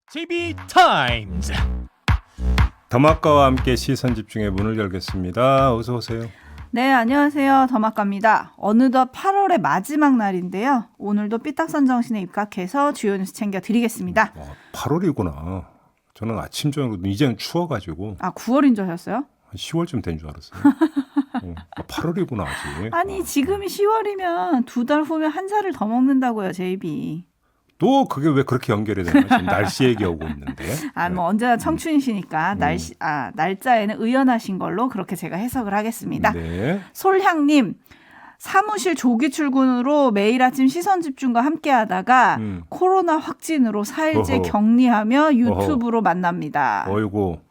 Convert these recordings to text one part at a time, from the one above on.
JB타임즈 더마카와 함께 시선집중의 문을 열겠습니다. 어서 오세요. 네, 안녕하세요. 더마카입니다. 어느덧 8월의 마지막 날인데요. 오늘도 삐딱선 정신에 입각해서 주요 뉴스 챙겨드리겠습니다. 8월이구나. 저는 아침 저녁으로 이제는 추워가지고 아, 9월인 줄 아셨어요? 한 10월쯤 된 줄 알았어요. 8월이구나 아직. 아니, 지금이 10월이면 2달 후면 한 살을 더 먹는다고요, 제이비. 또 그게 왜 그렇게 연결이 되나? 지금 날씨 얘기하고 있는데. 아, 뭐 언제나 청춘이시니까 날짜에는 의연하신 걸로 그렇게 제가 해석을 하겠습니다. 네. 솔향님, 사무실 조기 출근으로 매일 아침 시선 집중과 함께 하다가 코로나 확진으로 4일째 어허. 격리하며 유튜브로 만납니다. 어이고.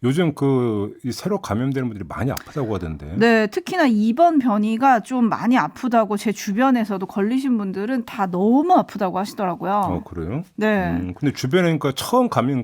요즘 이 새로 감염되는 분들이 많이 아프다고 하던데. 네, 특히나 이번 변이가 좀 많이 아프다고 제 주변에서도 걸리신 분들은 다 너무 아프다고 하시더라고요. 그래요? 네. 근데 주변에 처음 걸린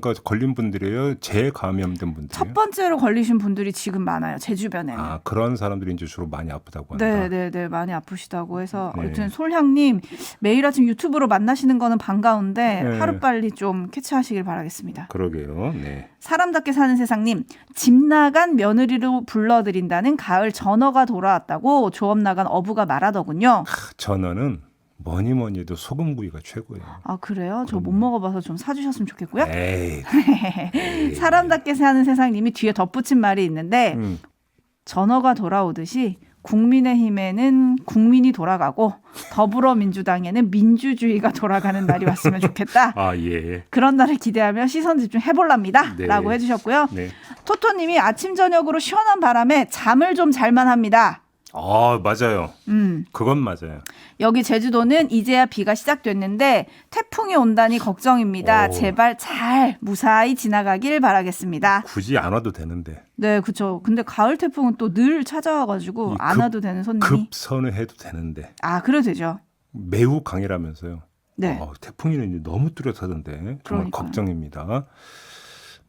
분들이에요? 재감염된 분들이에요? 첫 번째로 걸리신 분들이 지금 많아요. 제 주변에는. 아, 그런 사람들이 이제 주로 많이 아프다고 한다. 네, 많이 아프시다고 해서 네. 아무튼 솔향님 매일 아침 유튜브로 만나시는 거는 반가운데 네. 하루빨리 좀 캐치하시길 바라겠습니다. 그러게요. 네. 사람답게 사는 세상님, 집 나간 며느리로 불러드린다는 가을 전어가 돌아왔다고 조업 나간 어부가 말하더군요. 전어는 뭐니 해도 소금구이가 최고예요. 아, 그래요? 저 못 먹어봐서 좀 사주셨으면 좋겠고요. 에이. 사람답게 사는 세상님이 뒤에 덧붙인 말이 있는데 전어가 돌아오듯이 국민의힘에는 국민이 돌아가고 더불어민주당에는 민주주의가 돌아가는 날이 왔으면 좋겠다. 아, 예. 그런 날을 기대하며 시선 집중 해볼랍니다. 네. 라고 해주셨고요. 네. 토토님이 아침 저녁으로 시원한 바람에 잠을 좀 잘만 합니다. 아, 맞아요. 그건 맞아요. 여기 제주도는 이제야 비가 시작됐는데 태풍이 온다니 걱정입니다. 오. 제발 잘 무사히 지나가길 바라겠습니다. 굳이 안 와도 되는데. 네, 그렇죠. 근데 가을 태풍은 또 늘 찾아와가지고 안 와도 되는 손님이. 급선회해도 되는데. 아, 그래도 되죠. 매우 강이라면서요. 네. 태풍이 너무 뚜렷하던데. 정말 그러니까요. 걱정입니다.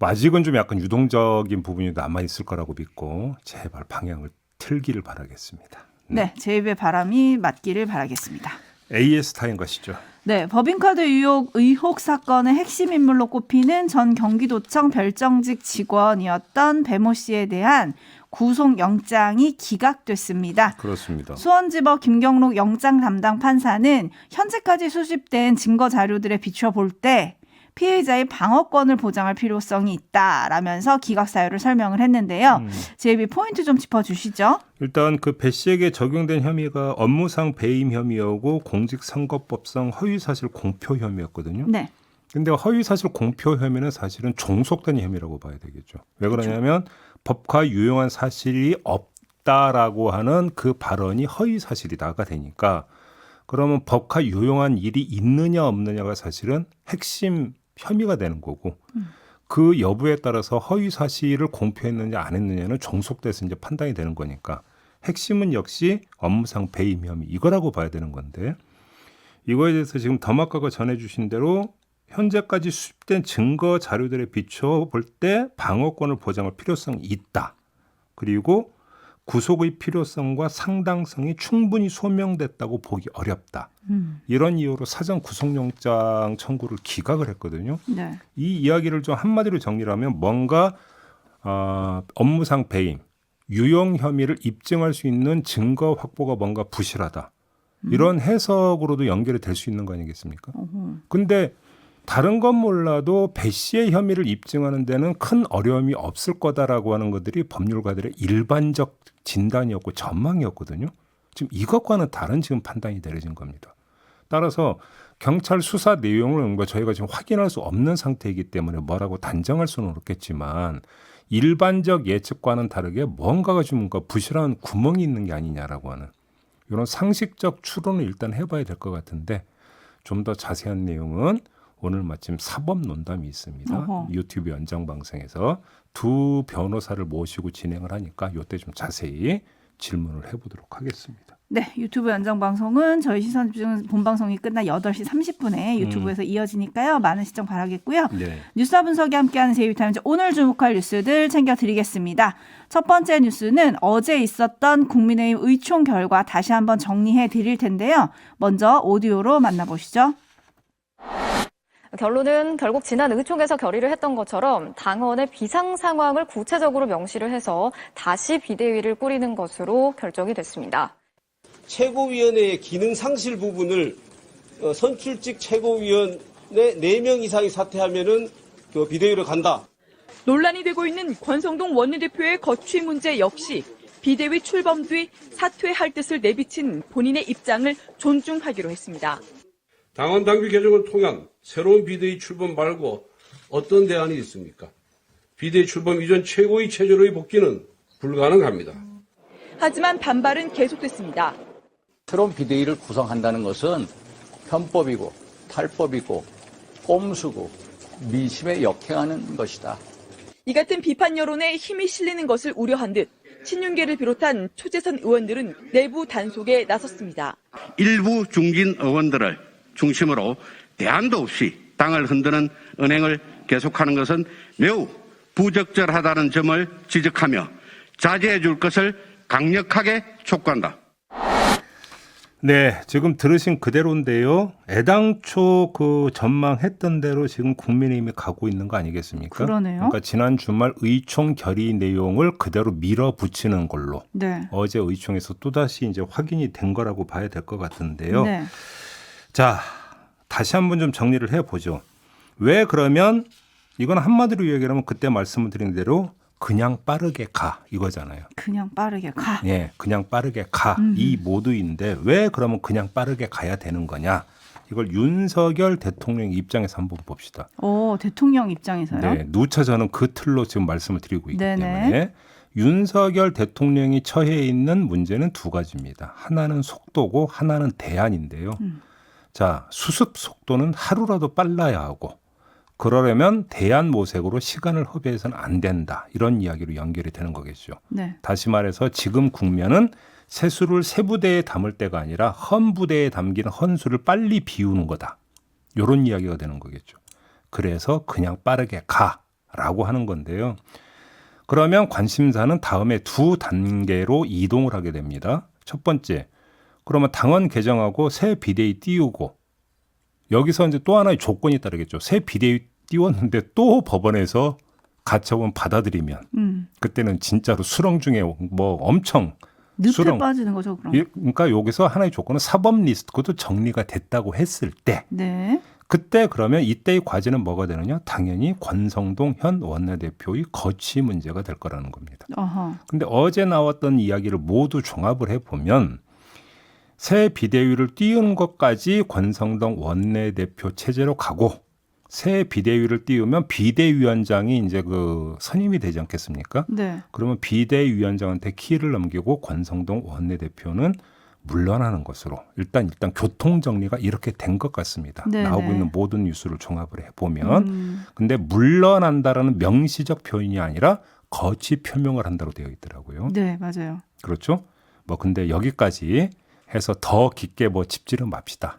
아직은 좀 약간 유동적인 부분이 남아있을 거라고 믿고 제발 방향을 틀기를 바라겠습니다. 네, 제 입에 바람이 맞기를 바라겠습니다. AS 타임 가시죠. 네, 법인카드 의혹 사건의 핵심 인물로 꼽히는 전 경기도청 별정직 직원이었던 배모 씨에 대한 구속영장이 기각됐습니다. 그렇습니다. 수원지법 김경록 영장 담당 판사는 현재까지 수집된 증거 자료들에 비추어 볼 때 피해자의 방어권을 보장할 필요성이 있다라면서 기각 사유를 설명을 했는데요. 제이비 포인트 좀 짚어주시죠. 일단 그 배 씨에게 적용된 혐의가 업무상 배임 혐의하고 공직선거법상 허위사실 공표 혐의였거든요. 네. 근데 허위사실 공표 혐의는 사실은 종속된 혐의라고 봐야 되겠죠. 왜 그러냐면 법과 유용한 사실이 없다라고 하는 그 발언이 허위사실이다가 되니까 그러면 법과 유용한 일이 있느냐 없느냐가 사실은 핵심 혐의가 되는 거고 그 여부에 따라서 허위 사실을 공표했느냐 안 했느냐는 종속돼서 이제 판단이 되는 거니까 핵심은 역시 업무상 배임 혐의 이거라고 봐야 되는 건데 이거에 대해서 지금 더마카가 전해주신 대로 현재까지 수집된 증거 자료들에 비춰 볼 때 방어권을 보장할 필요성이 있다. 그리고 구속의 필요성과 상당성이 충분히 소명됐다고 보기 어렵다. 이런 이유로 사전 구속영장 청구를 기각을 했거든요. 네. 이 이야기를 좀 한마디로 정리를 하면 뭔가 업무상 배임, 유용 혐의를 입증할 수 있는 증거 확보가 뭔가 부실하다. 이런 해석으로도 연결이 될 수 있는 거 아니겠습니까? 근데 다른 건 몰라도 배 씨의 혐의를 입증하는 데는 큰 어려움이 없을 거다라고 하는 것들이 법률가들의 일반적 진단이었고 전망이었거든요. 지금 이것과는 다른 지금 판단이 내려진 겁니다. 따라서 경찰 수사 내용을 저희가 지금 확인할 수 없는 상태이기 때문에 뭐라고 단정할 수는 없겠지만 일반적 예측과는 다르게 뭔가가 좀 부실한 구멍이 있는 게 아니냐라고 하는 이런 상식적 추론을 일단 해봐야 될 것 같은데 좀 더 자세한 내용은 오늘 마침 사법 논담이 있습니다. 어허. 유튜브 연장 방송에서 두 변호사를 모시고 진행을 하니까 이때 좀 자세히 질문을 해보도록 하겠습니다. 네, 유튜브 연장 방송은 저희 시선 집중 본방송이 끝나 8시 30분에 유튜브에서 이어지니까요. 많은 시청 바라겠고요. 네. 뉴스와 분석이 함께하는 제이비타임즈 오늘 주목할 뉴스들 챙겨드리겠습니다. 첫 번째 뉴스는 어제 있었던 국민의힘 의총 결과 다시 한번 정리해 드릴 텐데요. 먼저 오디오로 만나보시죠. 결론은 결국 지난 의총에서 결의를 했던 것처럼 당원의 비상 상황을 구체적으로 명시를 해서 다시 비대위를 꾸리는 것으로 결정이 됐습니다. 최고위원회의 기능 상실 부분을 선출직 최고위원의 4명 이상이 사퇴하면은 그 비대위로 간다. 논란이 되고 있는 권성동 원내대표의 거취 문제 역시 비대위 출범 뒤 사퇴할 뜻을 내비친 본인의 입장을 존중하기로 했습니다. 당원 당규 개정을 통한 새로운 비대위 출범 말고 어떤 대안이 있습니까? 비대위 출범 이전 최고위 체제로의 복귀는 불가능합니다. 하지만 반발은 계속됐습니다. 새로운 비대위를 구성한다는 것은 편법이고 탈법이고 꼼수고 민심에 역행하는 것이다. 이 같은 비판 여론에 힘이 실리는 것을 우려한 듯 친윤계를 비롯한 초재선 의원들은 내부 단속에 나섰습니다. 일부 중진 의원들을 중심으로 대안도 없이 당을 흔드는 은행을 계속하는 것은 매우 부적절하다는 점을 지적하며 자제해 줄 것을 강력하게 촉구한다. 네, 지금 들으신 그대로인데요. 애당초 그 전망했던 대로 지금 국민의힘이 가고 있는 거 아니겠습니까? 그러네요. 그러니까 지난 주말 의총 결의 내용을 그대로 밀어붙이는 걸로 네. 어제 의총에서 또다시 이제 확인이 된 거라고 봐야 될 것 같은데요. 네. 자, 다시 한번 좀 정리를 해보죠. 왜 그러면 이건 한마디로 얘기하면 그때 말씀을 드린 대로 그냥 빠르게 가 이거잖아요. 그냥 빠르게 가. 예, 그냥 빠르게 가. 이 모두인데 왜 그러면 그냥 빠르게 가야 되는 거냐? 이걸 윤석열 대통령 입장에서 한번 봅시다. 오, 대통령 입장에서요? 네, 누차 저는 그 틀로 지금 말씀을 드리고 있기 네네. 때문에 윤석열 대통령이 처해 있는 문제는 두 가지입니다. 하나는 속도고 하나는 대안인데요. 자, 수습 속도는 하루라도 빨라야 하고 그러려면 대안 모색으로 시간을 허비해서는 안 된다. 이런 이야기로 연결이 되는 거겠죠. 네. 다시 말해서 지금 국면은 세수를 세 부대에 담을 때가 아니라 헌 부대에 담긴 헌수를 빨리 비우는 거다. 이런 이야기가 되는 거겠죠. 그래서 그냥 빠르게 가라고 하는 건데요. 그러면 관심사는 다음에 두 단계로 이동을 하게 됩니다. 첫 번째, 그러면 당원 개정하고 새 비대위 띄우고 여기서 이제 또 하나의 조건이 따르겠죠. 새 비대위 띄웠는데 또 법원에서 가처분 받아들이면 그때는 진짜로 수렁 중에 뭐 엄청 늪에 수렁. 빠지는 거죠, 그럼. 그러니까 여기서 하나의 조건은 사법 리스트 그것도 정리가 됐다고 했을 때 네. 그때 그러면 이때의 과제는 뭐가 되느냐? 당연히 권성동 현 원내대표의 거취 문제가 될 거라는 겁니다. 어허. 근데 어제 나왔던 이야기를 모두 종합을 해보면 새 비대위를 띄우는 것까지 권성동 원내대표 체제로 가고 새 비대위를 띄우면 비대위원장이 이제 그 선임이 되지 않겠습니까? 네. 그러면 비대위원장한테 키를 넘기고 권성동 원내대표는 물러나는 것으로 일단 교통 정리가 이렇게 된 것 같습니다. 네네. 나오고 있는 모든 뉴스를 종합을 해보면 근데 물러난다라는 명시적 표현이 아니라 거취 표명을 한다고 되어 있더라고요. 네, 맞아요. 그렇죠? 뭐 근데 여기까지 해서 더 깊게 뭐 짚지는 맙시다.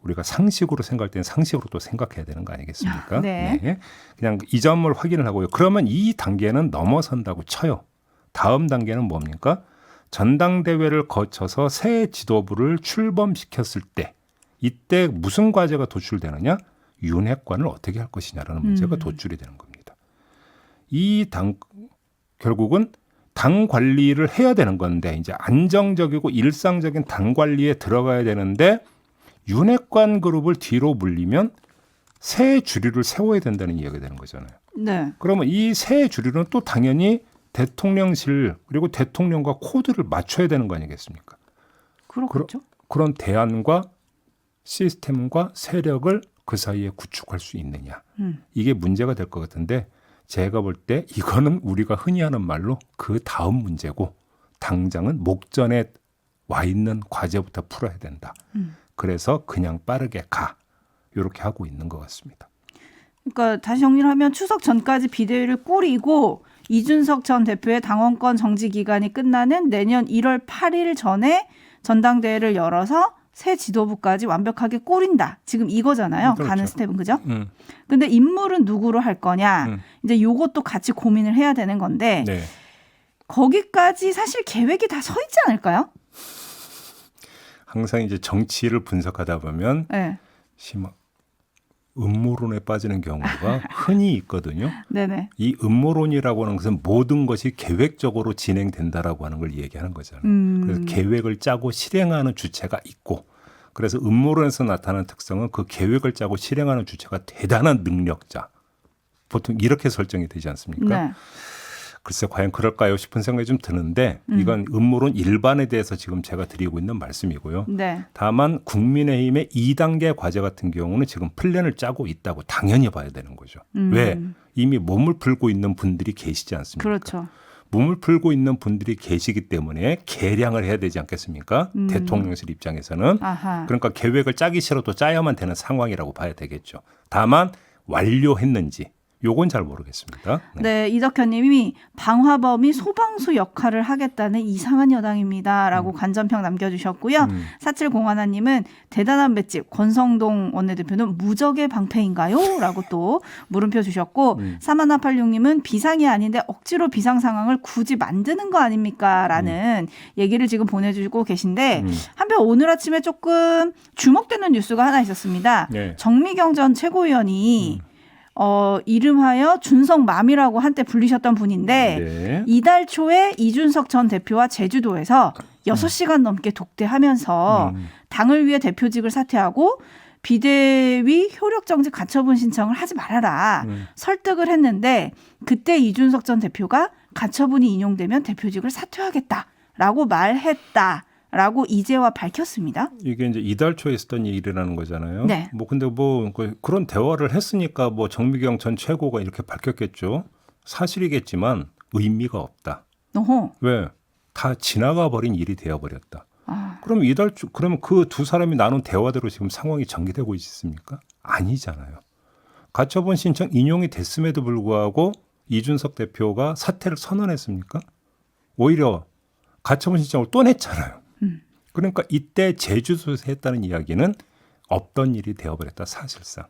우리가 상식으로 생각할 때는 상식으로 또 생각해야 되는 거 아니겠습니까? 네. 그냥 이 점을 확인을 하고요. 그러면 이 단계는 넘어선다고 쳐요. 다음 단계는 뭡니까? 전당대회를 거쳐서 새 지도부를 출범시켰을 때 이때 무슨 과제가 도출되느냐? 윤핵관을 어떻게 할 것이냐라는 문제가 도출이 되는 겁니다. 이 당 결국은 당 관리를 해야 되는 건데 이제 안정적이고 일상적인 당 관리에 들어가야 되는데 윤핵관 그룹을 뒤로 물리면 새 주류를 세워야 된다는 이야기가 되는 거잖아요. 네. 그러면 이 새 주류는 또 당연히 대통령실 그리고 대통령과 코드를 맞춰야 되는 거 아니겠습니까? 그렇겠죠. 그런 대안과 시스템과 세력을 그 사이에 구축할 수 있느냐. 이게 문제가 될 것 같은데 제가 볼 때 이거는 우리가 흔히 하는 말로 그 다음 문제고 당장은 목전에 와 있는 과제부터 풀어야 된다. 그래서 그냥 빠르게 가. 이렇게 하고 있는 것 같습니다. 그러니까 다시 정리를 하면 추석 전까지 비대위를 꾸리고 이준석 전 대표의 당원권 정지 기간이 끝나는 내년 1월 8일 전에 전당대회를 열어서 새 지도부까지 완벽하게 꾸린다. 지금 이거잖아요. 그렇죠. 가는 스텝은 그죠? 근데 인물은 누구로 할 거냐. 이제 요것도 같이 고민을 해야 되는 건데 네. 거기까지 사실 계획이 다 서 있지 않을까요? 항상 이제 정치를 분석하다 보면 네. 음모론에 빠지는 경우가 흔히 있거든요. 네네. 이 음모론이라고 하는 것은 모든 것이 계획적으로 진행된다라고 하는 걸 얘기하는 거잖아요. 그래서 계획을 짜고 실행하는 주체가 있고, 그래서 음모론에서 나타나는 특성은 그 계획을 짜고 실행하는 주체가 대단한 능력자. 보통 이렇게 설정이 되지 않습니까? 네. 글쎄 과연 그럴까요 싶은 생각이 좀 드는데 이건 음모론 일반에 대해서 지금 제가 드리고 있는 말씀이고요. 네. 다만 국민의힘의 2단계 과제 같은 경우는 지금 플랜을 짜고 있다고 당연히 봐야 되는 거죠. 왜? 이미 몸을 풀고 있는 분들이 계시지 않습니까? 그렇죠. 몸을 풀고 있는 분들이 계시기 때문에 개량을 해야 되지 않겠습니까? 대통령실 입장에서는. 아하. 그러니까 계획을 짜기 싫어도 짜야만 되는 상황이라고 봐야 되겠죠. 다만 완료했는지 요건 잘 모르겠습니다. 네, 이덕현 님이 방화범이 소방수 역할을 하겠다는 이상한 여당입니다라고 간전평 남겨주셨고요. 4701 님은 대단한 맷집 권성동 원내대표는 무적의 방패인가요? 라고 또 물음표 주셨고 3186 님은 비상이 아닌데 억지로 비상 상황을 굳이 만드는 거 아닙니까? 라는 얘기를 지금 보내주고 계신데 한편 오늘 아침에 조금 주목되는 뉴스가 하나 있었습니다. 네. 정미경 전 최고위원이 이름하여 준성맘이라고 한때 불리셨던 분인데 네. 이달 초에 이준석 전 대표와 제주도에서 6시간 넘게 독대하면서 당을 위해 대표직을 사퇴하고 비대위 효력정지 가처분 신청을 하지 말아라 설득을 했는데 그때 이준석 전 대표가 가처분이 인용되면 대표직을 사퇴하겠다라고 말했다. 라고 이제와 밝혔습니다. 이게 이제 이달 초에 있었던 일이라는 거잖아요. 네. 뭐 근데 뭐 그런 대화를 했으니까 뭐 정미경 전 최고가 이렇게 밝혔겠죠. 사실이겠지만 의미가 없다. 어허. 왜? 다 지나가 버린 일이 되어 버렸다. 아. 그럼 그러면 그 두 사람이 나눈 대화대로 지금 상황이 전개되고 있습니까? 아니잖아요. 가처분 신청 인용이 됐음에도 불구하고 이준석 대표가 사퇴를 선언했습니까? 오히려 가처분 신청을 또 냈잖아요. 그러니까 이때 제주도에서 했다는 이야기는 없던 일이 되어버렸다 사실상.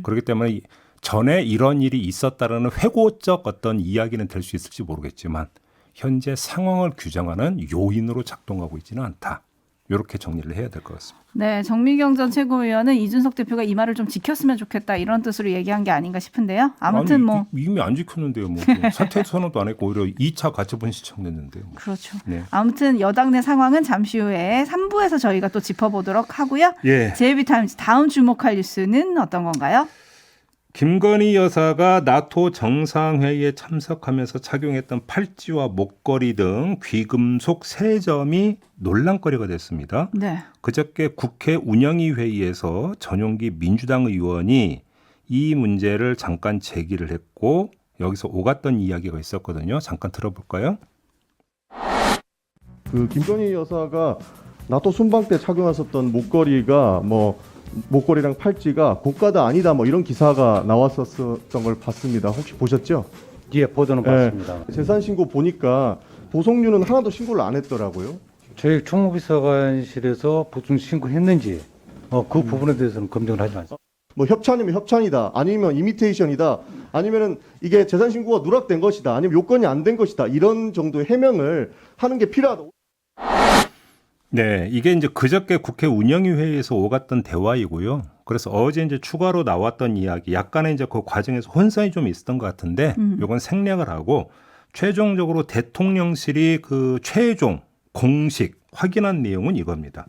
그렇기 때문에 전에 이런 일이 있었다라는 회고적 어떤 이야기는 될 수 있을지 모르겠지만 현재 상황을 규정하는 요인으로 작동하고 있지는 않다. 이렇게 정리를 해야 될 것 같습니다. 네, 정미경 전 최고위원은 이준석 대표가 이 말을 좀 지켰으면 좋겠다 이런 뜻으로 얘기한 게 아닌가 싶은데요. 아무튼 아니, 뭐 이미 안 지켰는데요. 뭐 사퇴 선언도 안 했고 오히려 2차 가처분 신청냈는데요. 뭐. 그렇죠. 네. 아무튼 여당 내 상황은 잠시 후에 3부에서 저희가 또 짚어보도록 하고요. 예. JB타임즈 다음 주목할 뉴스는 어떤 건가요? 김건희 여사가 나토 정상회의에 참석하면서 착용했던 팔찌와 목걸이 등 귀금속 3점이 논란거리가 됐습니다. 네. 그저께 국회 운영위 회의에서 전용기 민주당 의원이 이 문제를 잠깐 제기를 했고 여기서 오갔던 이야기가 있었거든요. 잠깐 들어볼까요? 그 김건희 여사가 나토 순방 때 착용하셨던 목걸이가 목걸이랑 팔찌가 고가다 아니다 이런 기사가 나왔었던 걸 봤습니다. 혹시 보셨죠? 예, 보도는 봤습니다. 재산 신고 보니까 보석류는 하나도 신고를 안 했더라고요. 저희 총무비서관실에서 보증 신고했는지 그 부분에 대해서는 검증을 하지 않습니다. 협찬이면 협찬이다, 아니면 이미테이션이다, 아니면은 이게 재산 신고가 누락된 것이다, 아니면 요건이 안 된 것이다, 이런 정도의 해명을 하는 게 필요하다. 네, 이게 이제 그저께 국회 운영위 회의에서 오갔던 대화이고요. 그래서 어제 이제 추가로 나왔던 이야기, 약간의 이제 그 과정에서 혼선이 좀 있었던 것 같은데, 이건 생략을 하고 최종적으로 대통령실이 그 최종 공식 확인한 내용은 이겁니다.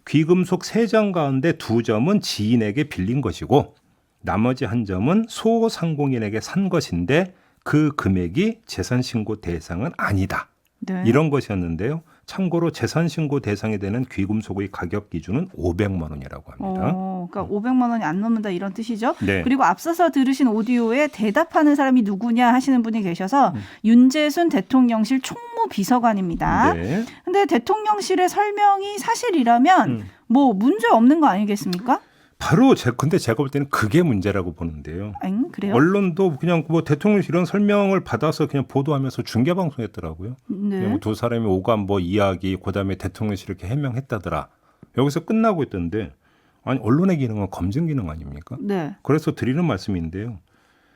귀금속 3점 가운데 2점은 지인에게 빌린 것이고, 나머지 1점은 소상공인에게 산 것인데 그 금액이 재산신고 대상은 아니다. 네. 이런 것이었는데요. 참고로 재산신고 대상이 되는 귀금속의 가격 기준은 500만 원이라고 합니다. 그러니까 500만 원이 안 넘는다 이런 뜻이죠. 네. 그리고 앞서서 들으신 오디오에 대답하는 사람이 누구냐 하시는 분이 계셔서 윤재순 대통령실 총무비서관입니다. 네. 근데 대통령실의 설명이 사실이라면 뭐 문제 없는 거 아니겠습니까? 바로 근데 제가 볼 때는 그게 문제라고 보는데요. 그래요? 언론도 그냥 뭐 대통령실 이런 설명을 받아서 그냥 보도하면서 중계 방송했더라고요. 네. 그냥 두 사람이 오간 이야기, 그다음에 대통령실 이렇게 해명했다더라. 여기서 끝나고 있던데, 아니 언론의 기능은 검증 기능 아닙니까? 네. 그래서 드리는 말씀인데요.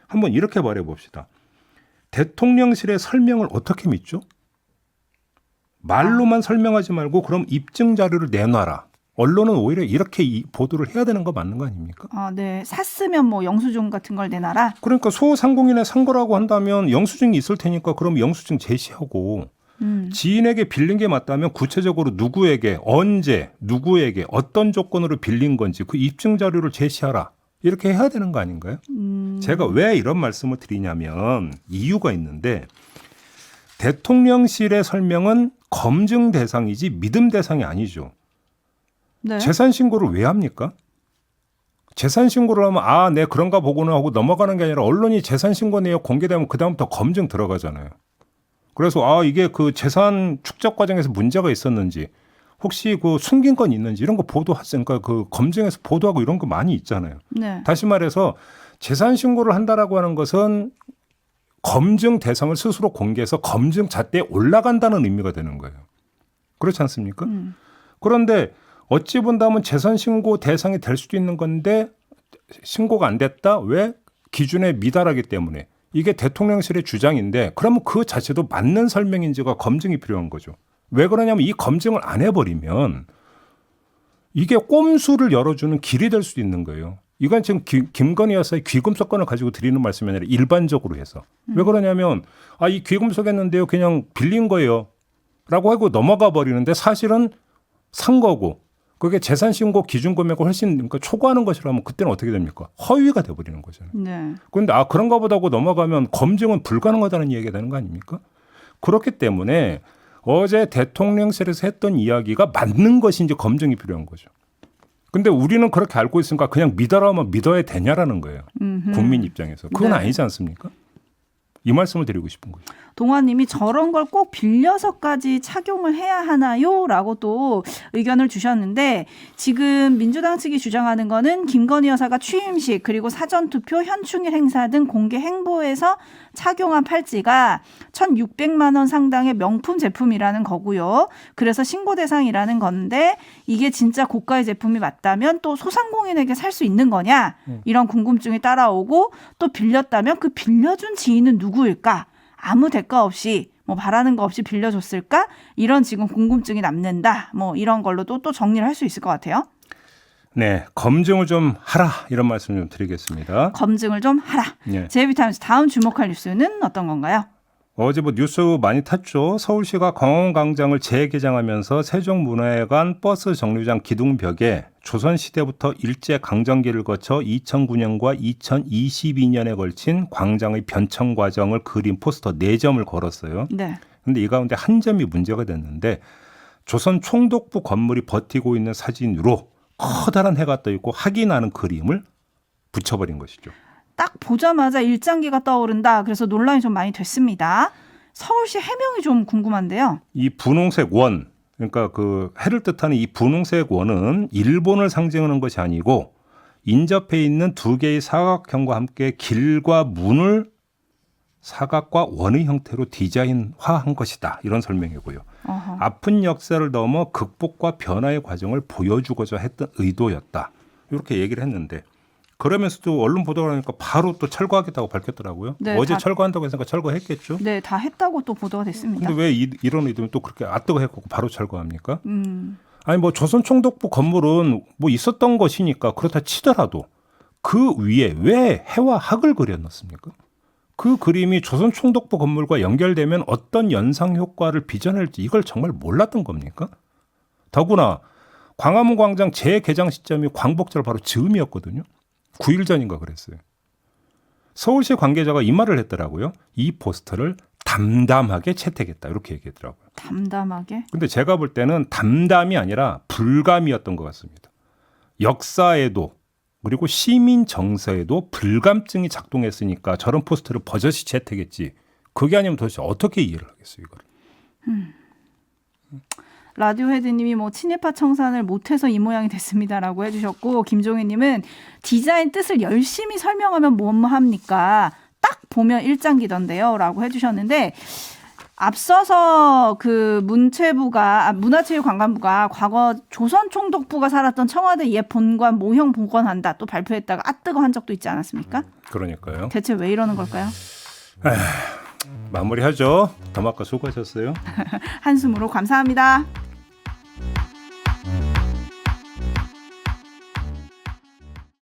한번 이렇게 말해 봅시다. 대통령실의 설명을 어떻게 믿죠? 말로만 설명하지 말고 그럼 입증 자료를 내놔라. 언론은 오히려 이렇게 보도를 해야 되는 거 맞는 거 아닙니까? 아, 네. 샀으면 뭐 영수증 같은 걸 내놔라. 그러니까 소상공인의 산 거라고 한다면 영수증이 있을 테니까 그럼 영수증 제시하고 지인에게 빌린 게 맞다면 구체적으로 누구에게 언제 누구에게 어떤 조건으로 빌린 건지 그 입증 자료를 제시하라. 이렇게 해야 되는 거 아닌가요? 제가 왜 이런 말씀을 드리냐면 이유가 있는데 대통령실의 설명은 검증 대상이지 믿음 대상이 아니죠. 네. 재산 신고를 왜 합니까? 재산 신고를 하면 네 그런가 보고는 하고 넘어가는 게 아니라 언론이 재산 신고 내역 공개되면 그다음부터 검증 들어가잖아요. 그래서 이게 그 재산 축적 과정에서 문제가 있었는지 혹시 그 숨긴 건 있는지 이런 거 보도하니까 그 검증에서 보도하고 이런 거 많이 있잖아요. 네. 다시 말해서 재산 신고를 한다라고 하는 것은 검증 대상을 스스로 공개해서 검증 잣대에 올라간다는 의미가 되는 거예요. 그렇지 않습니까? 그런데 어찌 본다면 재산 신고 대상이 될 수도 있는 건데 신고가 안 됐다? 왜? 기준에 미달하기 때문에. 이게 대통령실의 주장인데 그러면 그 자체도 맞는 설명인지가 검증이 필요한 거죠. 왜 그러냐면 이 검증을 안 해버리면 이게 꼼수를 열어주는 길이 될 수도 있는 거예요. 이건 지금 김건희 여사의 귀금속 건을 가지고 드리는 말씀이 아니라 일반적으로 해서. 왜 그러냐면 이 귀금속 했는데요. 그냥 빌린 거예요. 라고 하고 넘어가 버리는데 사실은 산 거고 그게 재산 신고 기준 금액을 훨씬 그러니까 초과하는 것이라면 그때는 어떻게 됩니까? 허위가 돼버리는 거잖아요. 네. 그런데 그런가 보다 하고 넘어가면 검증은 불가능하다는 이야기가 되는 거 아닙니까? 그렇기 때문에 어제 대통령실에서 했던 이야기가 맞는 것인지 검증이 필요한 거죠. 근데 우리는 그렇게 알고 있으니까 그냥 믿어라면 믿어야 되냐라는 거예요. 국민 입장에서. 그건 네. 아니지 않습니까? 이 말씀을 드리고 싶은 거죠. 동화님이 저런 걸 꼭 빌려서까지 착용을 해야 하나요? 라고 또 의견을 주셨는데 지금 민주당 측이 주장하는 거는 김건희 여사가 취임식 그리고 사전투표 현충일 행사 등 공개 행보에서 착용한 팔찌가 1,600만 원 상당의 명품 제품이라는 거고요. 그래서 신고 대상이라는 건데 이게 진짜 고가의 제품이 맞다면 또 소상공인에게 살 수 있는 거냐? 이런 궁금증이 따라오고 또 빌렸다면 그 빌려준 지인은 누구일까? 아무 대가 없이 뭐 바라는 거 없이 빌려줬을까? 이런 지금 궁금증이 남는다. 뭐 이런 걸로도 또 정리를 할 수 있을 것 같아요. 네, 검증을 좀 하라 이런 말씀 좀 드리겠습니다. 검증을 좀 하라. 네. JB타임스 다음 주목할 뉴스는 어떤 건가요? 어제 뉴스 많이 탔죠. 서울시가 광화문광장을 재개장하면서 세종문화회관 버스 정류장 기둥벽에 조선시대부터 일제강점기를 거쳐 2009년과 2022년에 걸친 광장의 변청 과정을 그린 포스터 4점을 걸었어요. 네. 그런데 이 가운데 한 점이 문제가 됐는데 조선 총독부 건물이 버티고 있는 사진으로 커다란 해가 떠 있고 학이 나는 그림을 붙여버린 것이죠. 딱 보자마자 일장기가 떠오른다. 그래서 논란이 좀 많이 됐습니다. 서울시 해명이 좀 궁금한데요. 이 분홍색 원, 그러니까 그 해를 뜻하는 이 분홍색 원은 일본을 상징하는 것이 아니고 인접해 있는 두 개의 사각형과 함께 길과 문을 사각과 원의 형태로 디자인화한 것이다. 이런 설명이고요. 어허. 아픈 역사를 넘어 극복과 변화의 과정을 보여주고자 했던 의도였다. 이렇게 얘기를 했는데 그러면서도 언론 보도를 하니까 바로 또 철거하겠다고 밝혔더라고요. 네, 어제 철거한다고 했으니까 철거했겠죠. 네, 다 했다고 또 보도가 됐습니다. 근데 왜 이런 의도면 또 그렇게 아뜨거했고 바로 철거합니까? 아니 뭐 조선 총독부 건물은 뭐 있었던 것이니까 그렇다 치더라도 그 위에 왜 해와 학을 그려놨습니까? 그 그림이 조선 총독부 건물과 연결되면 어떤 연상 효과를 빚어낼지 이걸 정말 몰랐던 겁니까? 더구나 광화문 광장 재개장 시점이 광복절 바로 즈음이었거든요. 9일 전인가 그랬어요. 서울시 관계자가 이 말을 했더라고요. 이 포스터를 담담하게 채택했다. 이렇게 얘기했더라고요. 담담하게? 근데 제가 볼 때는 담담이 아니라 불감이었던 것 같습니다. 역사에도 그리고 시민 정서에도 불감증이 작동했으니까 저런 포스터를 버젓이 채택했지. 그게 아니면 도대체 어떻게 이해를 하겠어요, 이걸. 라디오 헤드님이 뭐 친일파 청산을 못해서 이 모양이 됐습니다라고 해주셨고 김종희님은 디자인 뜻을 열심히 설명하면 뭐합니까? 딱 보면 일장기던데요라고 해주셨는데 앞서서 그 문화체육관광부가 과거 조선 총독부가 살았던 청와대 옛 본관 모형 복원한다 또 발표했다가 뜨거 한 적도 있지 않았습니까? 그러니까요. 대체 왜 이러는 걸까요? 마무리하죠. 더마카 수고하셨어요. 한숨으로 감사합니다.